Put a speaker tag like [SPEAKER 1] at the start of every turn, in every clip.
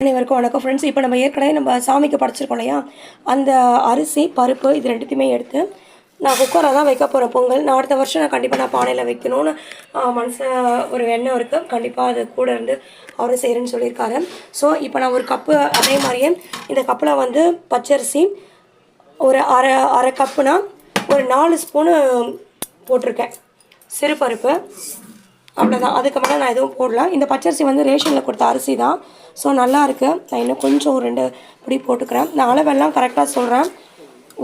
[SPEAKER 1] அனைவருக்கும் வணக்கம் ஃப்ரெண்ட்ஸ். இப்போ நம்ம ஏற்கனவே நம்ம சாமிக்கு படைச்சிருக்கோம் இல்லையா, அந்த அரிசி பருப்பு இது ரெண்டுத்தையுமே எடுத்து நான் குக்கரில் தான் வைக்க போகிறேன் பொங்கல். நான் அடுத்த வருஷம் கண்டிப்பாக பானையில் வைக்கணும்னு மனசில் ஒரு எண்ணம் இருக்குது. கண்டிப்பாக அது கூட இருந்து அவரும் செய்கிறேன்னு சொல்லியிருக்காரு. ஸோ இப்போ நான் ஒரு கப்பு, அதே மாதிரியே இந்த கப்பில் வந்து பச்சரிசி ஒரு அரை கப்புனா ஒரு 4 ஸ்பூனு போட்டிருக்கேன். சிறுபருப்பு அவ்வளோதான். அதுக்கு மேலே நான் எதுவும் போடலாம். இந்த பச்சரிசி வந்து ரேஷனில் கொடுத்த அரிசி தான். ஸோ நல்லாயிருக்கு. நான் இன்னும் கொஞ்சம் ஒரு 2 பிடி போட்டுக்கிறேன். நான் அளவெல்லாம் கரெக்டாக சொல்கிறேன்.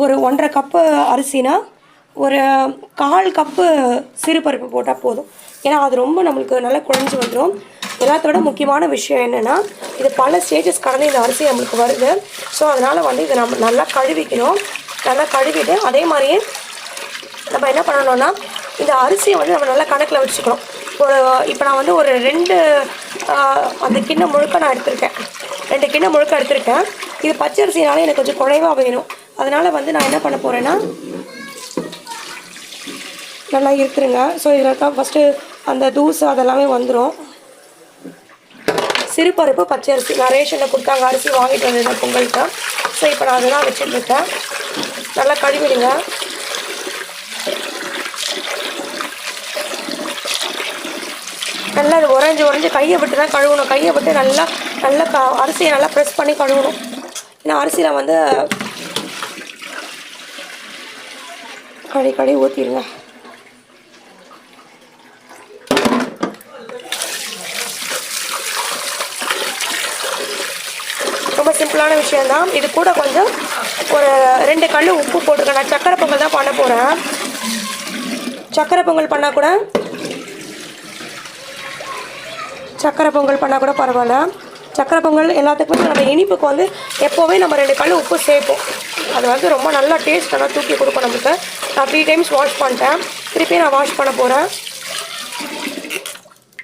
[SPEAKER 1] ஒரு 1.5 கப்பு அரிசினா ஒரு 1/4 கப்பு சிறுபருப்பு போட்டால் போதும். ஏன்னா அது ரொம்ப நம்மளுக்கு நல்லா குழஞ்சி வந்துடும். எல்லாத்தோட முக்கியமான விஷயம் என்னென்னா, இது பல ஸ்டேஜஸ் கடந்து இந்த அரிசி நம்மளுக்கு வருது. ஸோ அதனால் வந்து இதை நம்ம நல்லா கழுவிக்கணும். நல்லா கழுவிட்டு அதே மாதிரியே நம்ம என்ன பண்ணணும்னா, இந்த அரிசியை வந்து நம்ம நல்லா கணக்கில் வச்சுக்கணும். இப்போ நான் வந்து ஒரு 2 அந்த கிண்ணம் முழுக்க நான் எடுத்திருக்கேன். 2 கிண்ணம் முழுக்க எடுத்திருக்கேன். இது பச்சரிசினால எனக்கு கொஞ்சம் குறைவாக வேணும். அதனால் வந்து நான் என்ன பண்ண போகிறேன்னா, நல்லா இருக்குதுங்க. ஸோ இதில் தான் ஃபஸ்ட்டு அந்த தூசு அதெல்லாமே வந்துடும். சிறுபருப்பு பச்சரிசி நான் ரேஷனில் கொடுத்தாங்க, அரிசி வாங்கிட்டு வந்தேன் பொங்கலுக்கு. ஸோ இப்போ நான் அதெல்லாம் வச்சுருக்கேன். நல்லா கழுவிடுங்க. நல்லா அது உறைஞ்சி கையை விட்டு தான் கழுவணும். கையை விட்டு நல்லா அரிசியை நல்லா ப்ரெஸ் பண்ணி கழுவணும். ஏன்னா அரிசியில் வந்து கழுவி ஊற்றிடுங்க. ரொம்ப சிம்பிளான விஷயந்தான். இது கூட கொஞ்சம் ஒரு 2 கல் உப்பு போட்டுருக்கேன். நான் சக்கரை பொங்கல் தான் பண்ண போகிறேன். சக்கரை பொங்கல் பண்ணால் கூட பரவாயில்ல. சக்கரை பொங்கல் எல்லாத்துக்குமே நம்ம இனிப்புக்கு வந்து எப்போவே நம்ம 2 கல் உப்பு சேர்ப்போம். அது வந்து ரொம்ப நல்லா டேஸ்ட் நல்லா தூக்கி கொடுக்கும் நமக்கு. நான் 3 டைம்ஸ் வாஷ் பண்ணிட்டேன். திருப்பி நான் வாஷ் பண்ண போகிறேன்.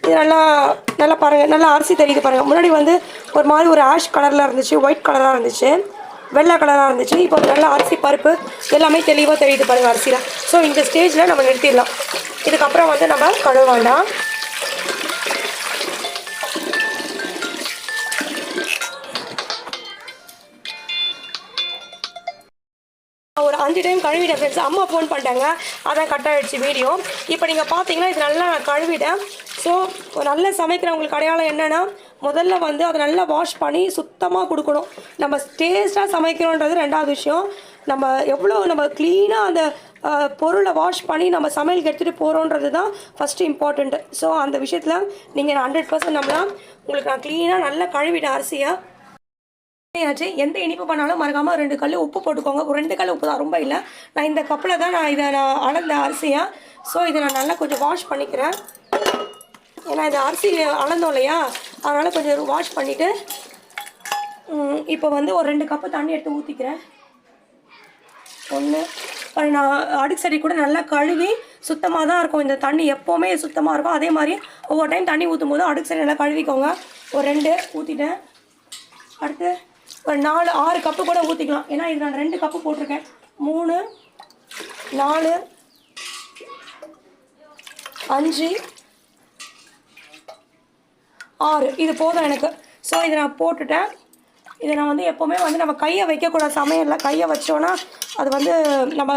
[SPEAKER 1] இது நல்லா பாருங்கள், நல்லா அரிசி தெரியுது பாருங்கள். முன்னாடி வந்து ஒரு மாதிரி ஒரு ஆஷ் கலரில் இருந்துச்சு, ஒயிட் கலராக இருந்துச்சு, வெள்ளை கலராக இருந்துச்சு. இப்போ நல்லா அரிசி பருப்பு எல்லாமே தெளிவாக தெரியுது பாருங்கள் அரிசியில். ஸோ இந்த ஸ்டேஜில் நம்ம நிறுத்திடலாம். இதுக்கப்புறம் வந்து நம்ம கழுவ வேண்டாம். ஒரு 5 டைம் கழுவிட்டேன் ஃப்ரெண்ட்ஸ். அம்மா ஃபோன் பண்ணிட்டாங்க, அதான் கட் ஆகிடுச்சு வீடியோ. இப்போ நீங்கள் பார்த்தீங்கன்னா இது நல்லா நான் கழுவிட்டேன். ஸோ நல்லா சமைக்கிறவங்களுக்கு அடையாளம் என்னென்னா, முதல்ல வந்து அதை நல்லா வாஷ் பண்ணி சுத்தமாக கொடுக்கணும். நம்ம டேஸ்ட்டாக சமைக்கிறோன்றது 2வது விஷயம். நம்ம எவ்வளோ நம்ம க்ளீனாக அந்த பொருளை வாஷ் பண்ணி நம்ம சமையலுக்கு எடுத்துகிட்டு போகிறோன்றது தான் ஃபஸ்ட்டு இம்பார்ட்டண்ட்டு. ஸோ அந்த விஷயத்தில் நீங்கள் 100% நம்பலாம். உங்களுக்கு நான் க்ளீனாக நல்லா கழுவிட்டேன் அரிசியை. ஆச்சு. எந்த இனிப்பு பண்ணாலும் மறக்காமல் 2 கல் உப்பு போட்டுக்கோங்க. ஒரு 2 கல் உப்பு தான், ரொம்ப இல்லை. நான் இந்த கப்பில் தான் நான் அளந்த அரிசியை. ஸோ இதை நான் நல்லா கொஞ்சம் வாஷ் பண்ணிக்கிறேன். ஏன்னா இந்த அரிசி அளந்தோம் இல்லையா, அதனால் கொஞ்சம் வாஷ் பண்ணிவிட்டு இப்போ வந்து ஒரு 2 கப்பு தண்ணி எடுத்து ஊற்றிக்கிறேன். நான் அடுக்கு சட்டி கூட நல்லா கழுவி சுத்தமாக தான் இருக்கும். இந்த தண்ணி எப்போவுமே சுத்தமாக இருக்கும். அதே மாதிரி ஒவ்வொரு டைம் தண்ணி ஊற்றும் போது அடுக்கு சட்டி நல்லா கழுவிக்கோங்க. ஒரு 2 ஊற்றிட்டேன். அடுத்து ஒரு 4-6 கப்பு கூட ஊற்றிக்கலாம். ஏன்னா இது நான் 2 கப்பு போட்டிருக்கேன். 3 4 5 6 இது போதும் எனக்கு. ஸோ இதை நான் போட்டுட்டேன். இதை நான் வந்து எப்போவுமே வந்து நம்ம கையை வைக்கக்கூடாது சமையலில். கையை வச்சோன்னா அது வந்து நம்ம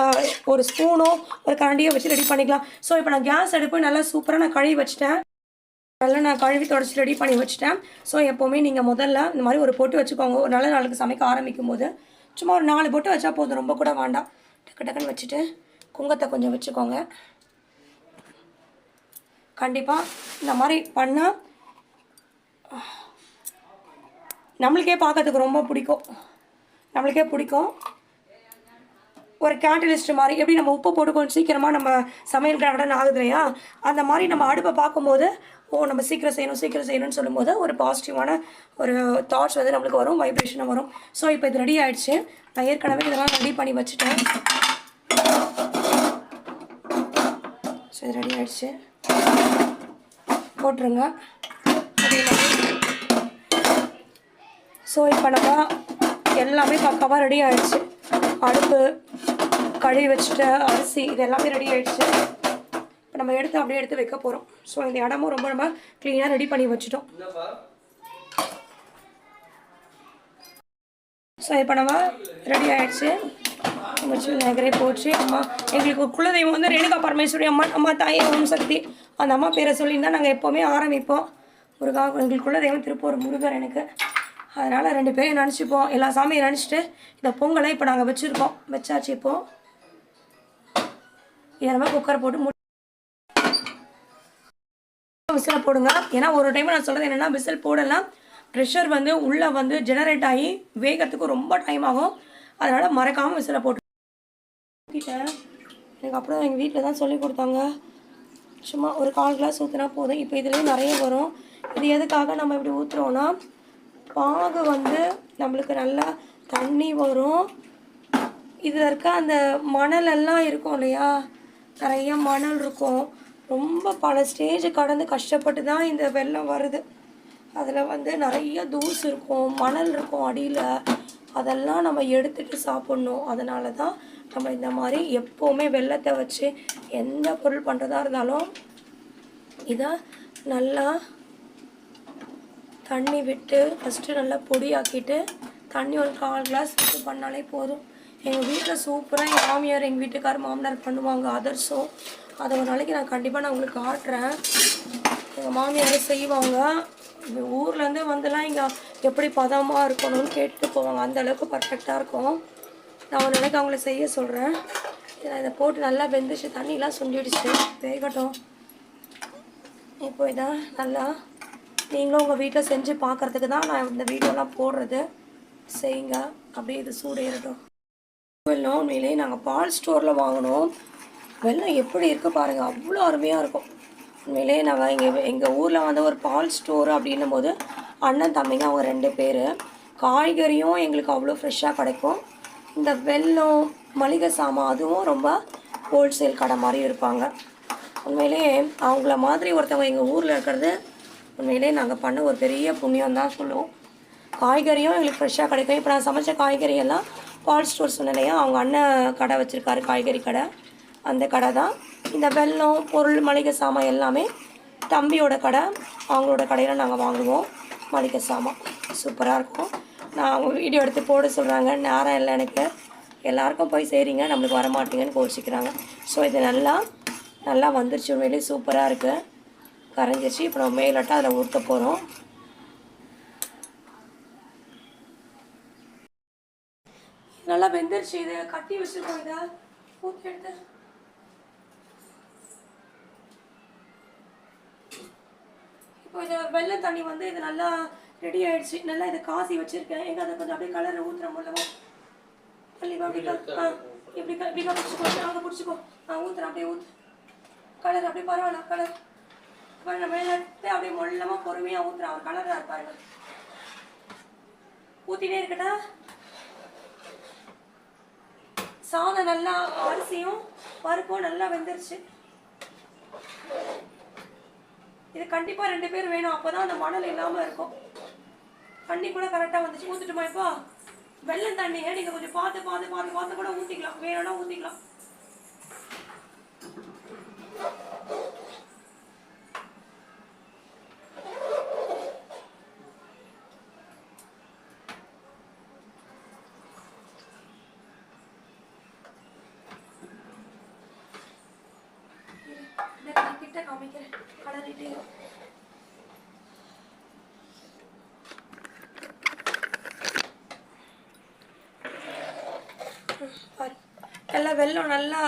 [SPEAKER 1] ஒரு ஸ்பூனோ ஒரு கரண்டியோ வச்சு ரெடி பண்ணிக்கலாம். ஸோ இப்போ நான் கேஸ் அடுப்பு நல்லா சூப்பராக நான் கழுவி வச்சுட்டேன். நல்லா நான் கழுவி தொடச்சி ரெடி பண்ணி வச்சுட்டேன். ஸோ எப்போவுமே நீங்கள் முதல்ல இந்த மாதிரி ஒரு பொட்டு வச்சுக்கோங்க. ஒரு நல்ல நாளுக்கு சமைக்க ஆரம்பிக்கும் போது சும்மா ஒரு 4 பொட்டு வச்சா போதும், ரொம்ப கூட வேண்டாம். டக்குன்னு வச்சுட்டு குங்குமத்தை கொஞ்சம் வச்சுக்கோங்க. கண்டிப்பாக இந்த மாதிரி பண்ணால் நம்மளுக்கே பார்க்கறதுக்கு ரொம்ப பிடிக்கும். ஒரு கேட்டலிஸ்ட் மாதிரி எப்படி நம்ம உப்பு போட்டு கொஞ்சம் சீக்கிரமாக நம்ம சமையல் கடை ஆகுது இல்லையா, அந்த மாதிரி நம்ம அடுப்பை பார்க்கும்போது நம்ம சீக்கிரம் செய்யணும்னு சொல்லும்போது ஒரு பாசிட்டிவான ஒரு தாட்ஸ் வந்து நம்மளுக்கு வரும், வைப்ரேஷனும் வரும். ஸோ இப்போ இது ரெடி ஆகிடுச்சு. நான் ஏற்கனவே இதெல்லாம் ரெடி பண்ணி வச்சுட்டேன். ஸோ இது ரெடி ஆகிடுச்சு, போட்டுருங்க. ஸோ இப்போ நம்ம எல்லாமே பக்காவாக ரெடி ஆகிடுச்சு. அடுப்பு கழுவி வச்சுட்டு அரிசி இது எல்லாமே ரெடி ஆகிடுச்சு. இப்போ நம்ம அப்படியே எடுத்து வைக்க போகிறோம். ஸோ இந்த இடமும் ரொம்ப க்ளீனாக ரெடி பண்ணி வச்சுட்டோம். ஸோ இப்போ நம்ம ரெடி ஆகிடுச்சு. முடிச்சு நகரே போச்சு. அம்மா எங்களுக்கு குலதெய்வம் வந்து ரேணுகா பரமேஸ்வரி அம்மா, அம்மா தாயே ஓம் சக்தி, அந்த அம்மா பேரை சொல்லியிருந்தால் நாங்கள் எப்போவுமே ஆரம்பிப்போம். முருகா எங்களுக்கு குலதெய்வம் திருப்பூர் முருகர் எனக்கு. அதனால் 2 பேரையும் நினச்சிப்போம். எல்லா சாமியும் நினச்சிட்டு இந்த பொங்கலை இப்போ நாங்கள் வச்சுருக்கோம். வச்சாச்சு. இப்போது இதை நம்ம குக்கர் போட்டு விசில் போடுங்க. ஏன்னா ஒரு டைம் நான் சொல்கிறது என்னென்னா, விசில் போடலாம் ப்ரெஷர் வந்து உள்ளே வந்து ஜெனரேட் ஆகி வேகிறதுக்கு ரொம்ப டைம் ஆகும். அதனால் மறக்காமல் விசிலை போட்டு எனக்கு அப்புறம் எங்கள் வீட்டில் தான் சொல்லி கொடுத்தாங்க. சும்மா ஒரு 1/4 கிளாஸ் ஊற்றினா போதும். இப்போ இதுலேயும் நிறைய வரும். இது எதுக்காக நம்ம இப்படி ஊற்றுறோன்னா, பாகு வந்து நம்மளுக்கு நல்லா தண்ணி வரும். இதில் இருக்க அந்த மணலெல்லாம் இருக்கும் இல்லையா, நிறைய மணல் இருக்கும். ரொம்ப பல ஸ்டேஜ் கடந்து கஷ்டப்பட்டு தான் இந்த வெல்லம் வருது. அதில் வந்து நிறைய தூசு இருக்கும், மணல் இருக்கும் அடியில். அதெல்லாம் நம்ம எடுத்துகிட்டு சாப்பிட்ணும். அதனால தான் நம்ம இந்த மாதிரி எப்போவுமே வெல்லத்தை வச்சு எந்த பொருள் பண்ணுறதா இருந்தாலும் இதை நல்லா தண்ணி விட்டு ஃபஸ்ட்டு நல்லா பொடியாக்கிட்டு தண்ணி ஒரு 1/4 கிளாஸ் விட்டு பண்ணாலே போதும். எங்கள் வீட்டில் சூப்பராக எங்கள் மாமியார் எங்கள் வீட்டுக்கார் மாமனார் பண்ணுவாங்க அதர்ஸும். அதை ஒரு நாளைக்கு நான் கண்டிப்பாக உங்களுக்கு காட்டுறேன். எங்கள் மாமியார் செய்வாங்க. ஊர்லேருந்து வந்துலாம் இங்கே எப்படி பதமாக இருக்கணும்னு கேட்டுட்டு போவாங்க. அந்தளவுக்கு பர்ஃபெக்டாக இருக்கும். நான் ஒரு நாளைக்கு அவங்கள செய்ய சொல்கிறேன். இதை போட்டு நல்லா வெந்துச்சு, தண்ணிலாம் சுண்டிடுச்சு, வேகட்டும். இப்போ இதை நல்லா நீங்களும் உங்கள் வீட்டில் செஞ்சு பார்க்குறதுக்கு தான் நான் இந்த வீடியோலாம் போடுறது. செய்யுங்க. அப்படியே இது சூடு ஏறட்டும். வெல்லம் உண்மையிலே நாங்கள் பால் ஸ்டோரில் வாங்கினோம். வெல்லம் எப்படி இருக்குது பாருங்கள், அவ்வளோ அருமையாக இருக்கும். உண்மையிலே நாங்கள் எங்கள் ஊரில் வந்து ஒரு பால் ஸ்டோர் அப்படின்னும் போது அண்ணன் தம்பிங்க அவங்க 2 பேர். காய்கறியும் எங்களுக்கு அவ்வளோ ஃப்ரெஷ்ஷாக கிடைக்கும். இந்த வெல்லம் மளிகை சாமான் அதுவும் ரொம்ப ஹோல்சேல் கடை மாதிரி இருப்பாங்க. உண்மையிலே அவங்கள மாதிரி ஒருத்தவங்க எங்கள் ஊரில் இருக்கிறது உண்மையிலே நாங்கள் பண்ண ஒரு பெரிய புண்ணியம் தான் சொல்லுவோம். காய்கறியும் எங்களுக்கு ஃப்ரெஷ்ஷாக கிடைக்கும். இப்போ நான் சமைச்ச காய்கறி எல்லாம் பால் ஸ்டோர் சொன்னலையா, அவங்க அண்ணன் கடை வச்சுருக்காரு, காய்கறி கடை. அந்த கடை தான். இந்த வெல்லம் பொருள் மளிகை சாமான் எல்லாமே தம்பியோட கடை, அவங்களோட கடையில் நாங்கள் வாங்குவோம். மளிகை சாமான் சூப்பராக இருக்கும். நான் அவங்க வீடியோ எடுத்து போட சொல்கிறாங்க, நேரம் இல்லை எனக்கு. எல்லாருக்கும் போய் செய்கிறீங்க, நம்மளுக்கு வரமாட்டீங்கன்னு கோச்சிக்கிறாங்க. ஸோ இது நல்லா வந்துருச்சு. உண்மையிலேயே சூப்பராக இருக்குது. கரைஞ்சிருச்சு. இப்போ நம்ம மேலட்டாக அதில் ஊற்ற போகிறோம். நல்லா வெந்துருச்சு. இதை கட்டி வச்சுருக்கோம். இதை ஊற்றி எடுத்து இப்போ இதை வெள்ளை தண்ணி வந்து இது நல்லா ரெடி ஆகிடுச்சு. நல்லா இதை காசி வச்சுருக்கேன். எங்கே அதை கொஞ்சம் அப்படியே கலரை ஊற்றுற மூலமாக கண்டிப்பாக அப்படி இப்படி பிடிச்சிக்கோ, அங்கே பிடிச்சிக்கோ. ஊற்றுறேன், அப்படியே ஊற்று. கலர் அப்படியே பரவாயில்ல. கலர் பாருங்க, மேலே அப்படியே மொல்லமாக பொறுமையாக ஊற்றுறேன். அவர் கலராக இருப்பாருங்க. ஊற்றிட்டே இருக்கட்டா. சாதம் நல்லா அரிசியும் பருப்பும் நல்லா வெந்துருச்சு. இது கண்டிப்பாக 2 பேர் வேணும். அப்போ தான் அந்த மணல் இல்லாமல் இருக்கும். தண்ணி கூட கரெக்டாக வந்துச்சு. ஊற்றிட்டுமா? இப்போ வெள்ளம் தண்ணியை நீங்கள் கொஞ்சம் பார்த்து கூட ஊற்றிக்கலாம். வேணும்னா ஊற்றிக்கலாம். கிட்ட காமிக்கிறேன். கலரிட்டே நல்லா வெல்லம் நல்லா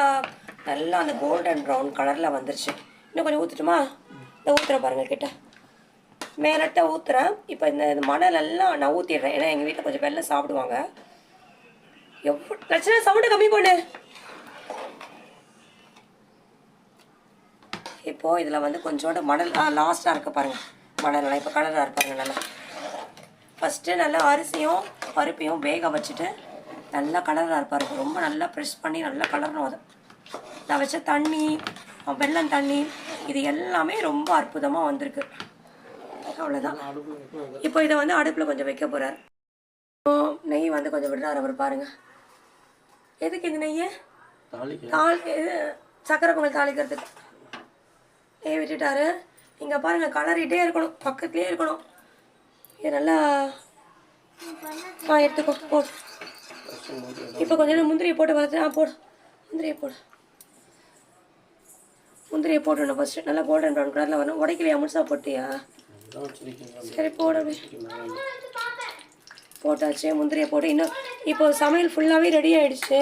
[SPEAKER 1] அந்த கோல்டன் ப்ரௌன் கலரில் வந்துருச்சு. இன்னும் கொஞ்சம் ஊற்றுட்டுமா? இந்த ஊற்றுறேன் பாருங்கள், கிட்ட மேலட்ட ஊற்றுறேன். இப்போ இந்த மணலெல்லாம் நான் ஊற்றிடுறேன். ஏன்னா எங்கள் வீட்டில் கொஞ்சம் வெல்லம் சாப்பிடுவாங்க. எவ்வளோ பிரச்சனை, சவுண்டு கம்மி பண்ணு. இப்போது இதில் வந்து கொஞ்சோண்டு மணல் லாஸ்ட்டாக இருக்க பாருங்கள். மணல் இப்போ கலராக இருப்பாருங்க. நல்லா ஃபஸ்ட்டு நல்லா அரிசியும் பருப்பையும் வேக வச்சுட்டு நல்லா கலராக இருப்பாரு. ரொம்ப நல்லா ப்ரெஸ் பண்ணி நல்லா கலரணும். அதை நான் வச்ச தண்ணி, வெல்லம் தண்ணி, இது எல்லாமே ரொம்ப அற்புதமாக வந்திருக்கு. அவ்வளோதான். இப்போ இதை வந்து அடுப்பில் கொஞ்சம் வைக்க போகிறார். நெய் வந்து கொஞ்சம் விடுறாரு அவர் பாருங்கள். எதுக்கு இந்த நெய்யை? சக்கரை பொங்கல் தாளிக்கிறதுக்கு நெய் விட்டுட்டாரு. இங்கே பாருங்கள், கலரிட்டே இருக்கணும், பக்கத்துலேயே இருக்கணும். இது நல்லா எடுத்துக்கோ போடு. இப்போ கொஞ்சம் நேரம் முந்திரியை போட்டு பார்த்து போடு. முந்திரியை போடு. முந்திரியை போட்டுடணும் ஃபஸ்ட்டு. நல்லா கோல்டன் ப்ரௌன் கலரில் வரணும். உடைக்கலையா? முழுசாக போட்டியா? சரி போடு. போட்டாச்சு. முந்திரியை போட்டு இன்னும் இப்போ சமையல் ஃபுல்லாகவே ரெடி ஆகிடுச்சு.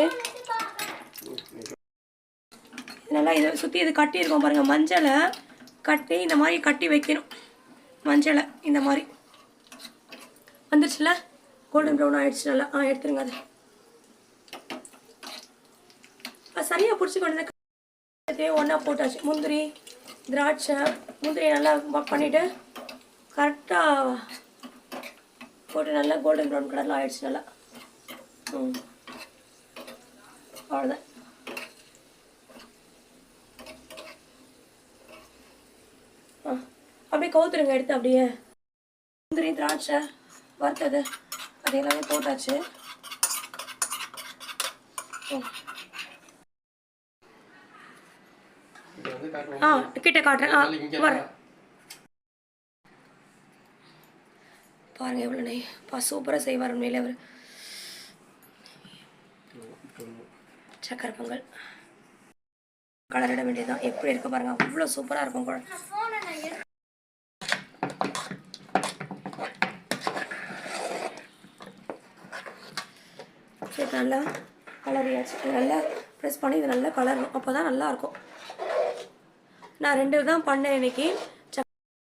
[SPEAKER 1] நல்லா இதை சுற்றி இது கட்டியிருக்கோம் பாருங்கள். மஞ்சளை கட்டி இந்த மாதிரி கட்டி வைக்கணும். மஞ்சளை இந்த மாதிரி வந்துடுச்சுல, கோல்டன் ப்ரௌன் ஆகிடுச்சு நல்லா. எடுத்துருங்க அது. சரியாக பிடிச்சிக்கொண்டு ஒன்றா போட்டாச்சு. முந்திரி திராட்சை முந்திரி நல்லா பண்ணிவிட்டு கரெக்டாக போட்டு நல்லா கோல்டன் ப்ரௌன் கலரில் ஆகிடுச்சு நல்லா. அவ்வளோதான். அப்படியே கவுத்துருங்க எடுத்து. அப்படியே முந்திரி திராட்சை வறுத்தது அது எல்லாமே போட்டாச்சு. கிட்ட காட்டுறேன். வரேன் பாருங்க எவ்வளோ நெய். சூப்பராக செய்வார் உண்மையிலே அவர். சக்கரை பொங்கல் கலரிட வேண்டியதுதான். எப்படி இருக்க பாருங்க, அவ்வளோ சூப்பராக இருக்கும் குழம்பு. சரி நல்லா கலரியாச்சு. நல்லா ப்ரெஸ் பண்ணி இது நல்லா கலரணும். அப்போ தான் நல்லாயிருக்கும். நான் 2 தான் பண்ணேன் இன்றைக்கி.